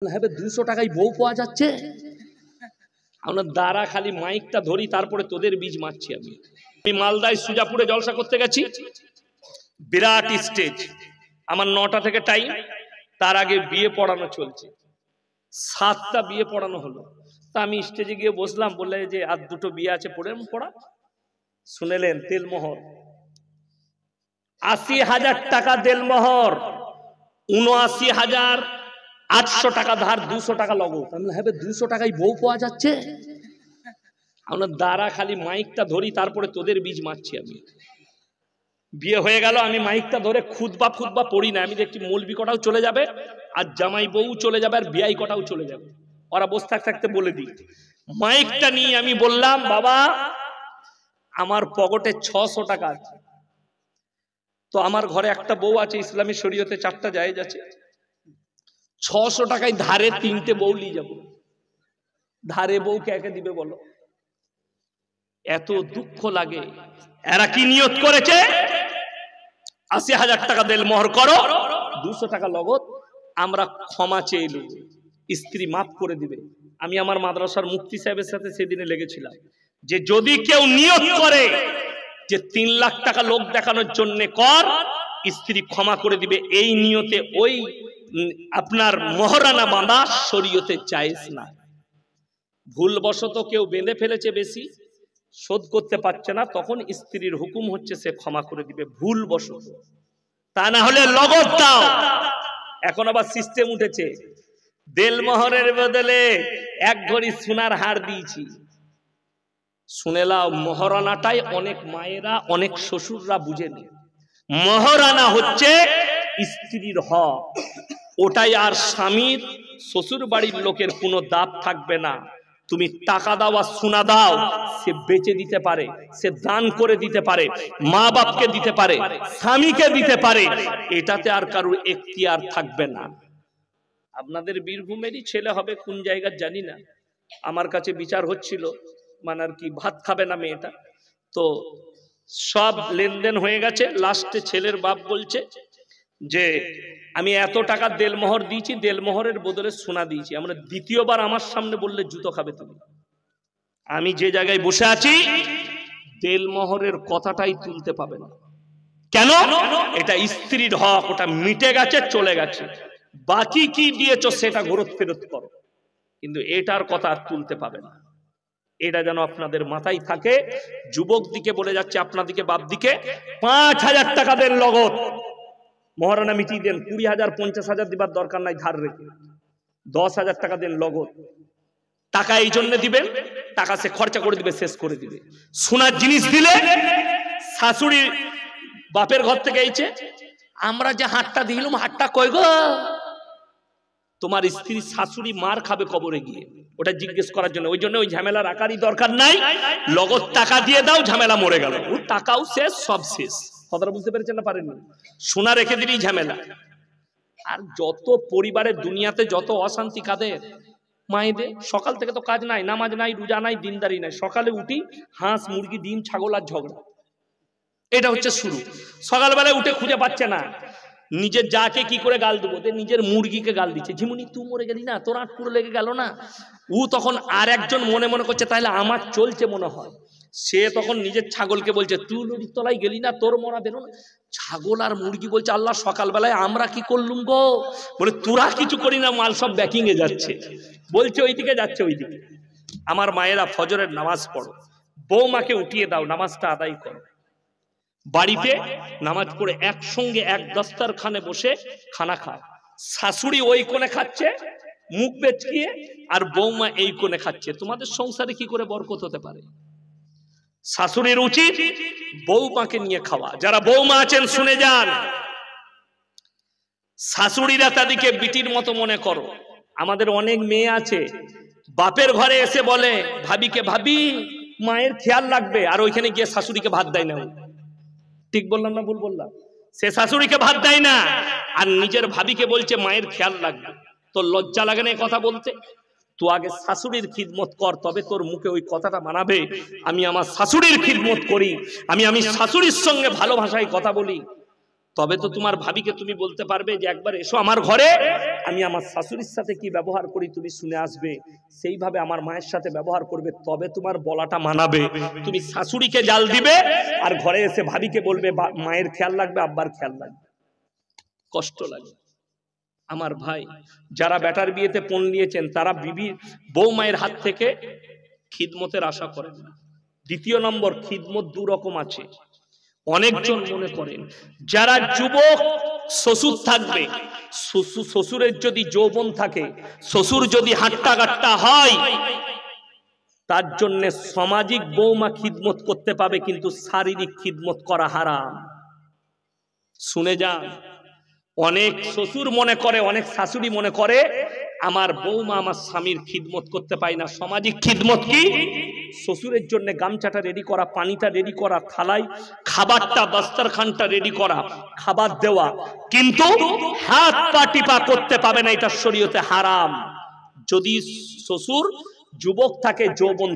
হ্যাঁ 200 টাকায় বউ পাওয়া যাচ্ছে। আমরা দাঁড়া খালি মাইকটা ধরি, তারপরে তোদের বীজ মারছি। আমি মালদায় সুজাপুরে জলসা করতে গেছি, বিরাট স্টেজ, আমার 9টা থেকে টাইম, তার আগে বিয়ে পড়ানো চলছে, 7টা বিয়ে পড়ানো হলো। তা আমি স্টেজে গিয়ে বসলাম, বললে যে আর 2টো বিয়ে আছে, পড়া। শুনেলেন তেলমোহর 80,000 টাকা দেলমোহর, 79,800 টাকা ধার, 200 টাকা লগদ। আমি হ্যাঁ 200 টাকায় বউ পাওয়া যাচ্ছে। আমরা দাঁড়া খালি মাইকটা ধরি, তারপরে তোদের বীজ মারছি। আমি বিয়ে হয়ে গেল, আমি মাইকটা ধরে খুতবা পড়ি না, আমি দেখছি মৌলবি কটাও চলে যাবে, আর জামাই বউ চলে যাবে, আর বিয়াই কটাও চলে যাবে। ওরা বসে থাকতে বলে দিই, মাইকটা নিয়ে আমি বললাম, বাবা আমার পকেটে 600 টাকা আছে, তো আমার ঘরে একটা বউ আছে, ইসলামী শরীয়তে 4টা জায়েজ আছে, 600 টাকায় ধারে 3টে বউ নিয়ে যাবো। ধারে বউ কে দিবে বলো? এত দুঃখ লাগে। এরা কি নিয়ত করেছে? 80,000 টাকা দেল মোহর করো, 200 টাকা লগদ, আমরা ক্ষমা চেয়ে নেব, স্ত্রী মাফ করে দিবে। আমি আমার মাদ্রাসার মুফতি সাহেবের সাথে সেদিনে লেগেছিলাম যে যদি কেউ নিয়ত করে যে 3 লাখ টাকা লোক দেখানোর জন্য কর, স্ত্রী ক্ষমা করে দিবে, এই নিয়তে ওই আপনার মহরানা বাঁধা শরীয়তে জায়েজ না। ভুলবশত কেউ বেঁধে ফেলেছে, বেশি শোধ করতে পারছে না, তখন স্ত্রীর হুকুম হচ্ছে সে ক্ষমা করে দিবে, ভুলবশত। তা না হলে লগদ দাও। এখন আবার সিস্টেম উঠেছে, দেলমোহরের বদলে 1 ভরি সোনার হার দিয়েছি। শুনে লাও, মহারানাটাই অনেক মায়েরা, অনেক শ্বশুররা বুঝেনি। মহারানা হচ্ছে স্ত্রীর হক, ওটাই আর স্বামীর শ্বশুর বাড়ির লোকের কোনো দাব থাকবে না। তুমি টাকা দাও আর সোনা দাও, সে বেচে দিতে পারে, সে দান করে দিতে পারে, মা বাপকে দিতে পারে, স্বামীকে দিতে পারে, এটাতে আর কারোর এখতিয়ার থাকবে না। আপনাদের বীরভূমেরই ছেলে হবে, কোন জায়গার জানি না, আমার কাছে বিচার হচ্ছিল, মানে আর কি ভাত খাবে না মেয়েটা, তো সব লেনদেন হয়ে গেছে। লাস্টে ছেলের বাপ বলছে যে আমি এত টাকা দেলমোহর দিয়েছি, দেলমোহরের বদলে সোনা দিয়েছি। আমরা দ্বিতীয়বার আমার সামনে বললে জুতো খাবে তুমি। আমি যে জায়গায় বসে আছি, দেলমোহরের কথাটাই তুলতে পাবে না। কেন? এটা স্ত্রীর হক, ওটা মিটে গেছে, চলে গেছে। বাকি কি দিয়েছো সেটা ফেরত করো, কিন্তু এটার কথা আর তুলতে পাবে না। এটা যেন আপনাদের মাথায় থাকে। যুবক দিকে বলে যাচ্ছে, আপনাদিকে বাপ দিকে 5,000 টাকা দেন লগদ, মহারানা মিটিয়ে দেন। 20,000 50,000 দিবার দরকার নাই ধার রেখে, 10,000 টাকা দেন লগদ। টাকা এই জন্য দিবেন, টাকা সে খরচা করে দিবে, শেষ করে দিবে। সোনার জিনিস দিলে, শাশুড়ি বাপের ঘর থেকে এইছে, আমরা যে হাটটা দিলাম, হাটটা কই গো? তোমার স্ত্রী শাশুড়ি মার খাবে কবরে গিয়ে, ওটা জিজ্ঞেস করার জন্য। ওই জন্য ওই ঝামেলা রাখারই দরকার নাই, লগদ টাকা দিয়ে দাও, ঝামেলা মরে গেল। ও টাকাও শেষ, সব শেষ। কথাটা বুঝতে পেরেছেন না? পারেননি? সোনা রেখে দিলেই ঝামেলা। আর যত পরিবারের দুনিয়াতে যত অশান্তি কাদের? মায়েদের। সকাল থেকে তো কাজ নাই, নামাজ নাই, রোজা নাই, দিনদারি নাই, সকালে উঠি হাঁস মুরগি ডিম ছাগল আর ঝগড়া, এটা হচ্ছে শুরু। সকালবেলায় উঠে খুঁজে পাচ্ছে না নিজের যাকে কি করে গাল দেবো, নিজের মুরগিকে গাল দিচ্ছে, ঝিমুনি তুই মরে গেলি না, তোর আটকুড়ো লেগে গেল না। ও তখন আর একজন মনে মনে করছে তাহলে আমার চলছে মনে হয়, সে তখন নিজের ছাগলকে বলছে তুই নদীর তলায় গেলি না, তোর মরা বেরো না। ছাগল আর মুরগি বলছে আল্লাহ সকালবেলায় আমরা কি করলুম গো? বলে তোরা কিছু করি না, মাল সব ব্যাকিং এ যাচ্ছে, বলছে ওইদিকে যাচ্ছে ওইদিকে। আমার মায়েরা ফজরের নামাজ পড়ো, বৌমাকে উঠিয়ে দাও, নামাজটা আদায় করো। বাড়িতে নামাজ পড়ে একসঙ্গে এক দস্তারখানে বসে খানা খায়। শাশুড়ি ওই কোণে খাচ্ছে মুখ বেচকিয়ে, আর বৌমা এই কোণে খাচ্ছে। তোমাদের সংসারে কি করে বরকত হতে পারে? শাশুড়ির উচিত বৌমাকে নিয়ে খাওয়া। যারা বৌমা আছেন শুনে যান, শাশুড়িরা তাদেরকে বিটির মতো মনে করো। আমাদের অনেক মেয়ে আছে বাপের ঘরে এসে বলে ভাবিকে, ভাবি মায়ের খেয়াল রাখবে, আর ওইখানে গিয়ে শাশুড়িকে ভাত দেয় না। ঠিক বললাম না ভুল বললাম? সে শাশুড়িকে ভাত দেয় না, আর নিজের ভাবিকে বলছে মায়ের খেয়াল রাখবে। তোর লজ্জা লাগে না কথা বলতে? তো আগে শাশুড়ির খিদমত কর, তবে তোর মুখে ওই কথাটা মানাবে আমি আমার শাশুড়ির খিদমত করি, আমি শাশুড়ির সঙ্গে ভালো ভাষায় কথা বলি, তবে তো তোমার ভাবিকে তুমি বলতে পারবে যে একবার এসো আমার ঘরে, আমি আমার শাশুড়ির সাথে কি ব্যবহার করি তুমি শুনে আসবে, সেইভাবে আমার মায়ের সাথে ব্যবহার করবে, তবে তোমার বলাটা মানাবে। তুমি শাশুড়িকে জাল দিবে আর ঘরে এসে ভাবিকে বলবে মায়ের খেয়াল রাখবে, আব্বার খেয়াল রাখবে, কষ্ট লাগে। আমার ভাই, যারা বেটার বিয়েতে পণ নিয়েছেন তারা বিবি বউ মায়ের হাত থেকে খিদমতের আশা করেন না। দ্বিতীয় নম্বর, খিদমত দু রকম আছে। অনেকজন মনে করেন যারা যুবক শ্বশুর থাকবে, শ্বশুরের যদি যৌবন থাকে, শ্বশুর যদি হাট্টা গাট্টা হয়, তার জন্য সামাজিক বৌমা খিদমত করতে পাবে, কিন্তু শারীরিক খিদমত করা হারাম। শুনে যান, অনেক শ্বশুর মনে করে, অনেক শাশুড়ি মনে করে আমার বৌমা আমার স্বামীর খিদমত করতে পায় না। সামাজিক খিদমত কি? শ্বশুরের জন্য গামছাটা রেডি করা, পানিটা রেডি করা, থালায় খাবারটা, দস্তরখানটা রেডি করা, খাবার দেওয়া, কিন্তু হাত পা টিপা করতে পাবে না, এটা শরীয়তে হারাম। যদি শ্বশুর যুবক থাকে, যৌবন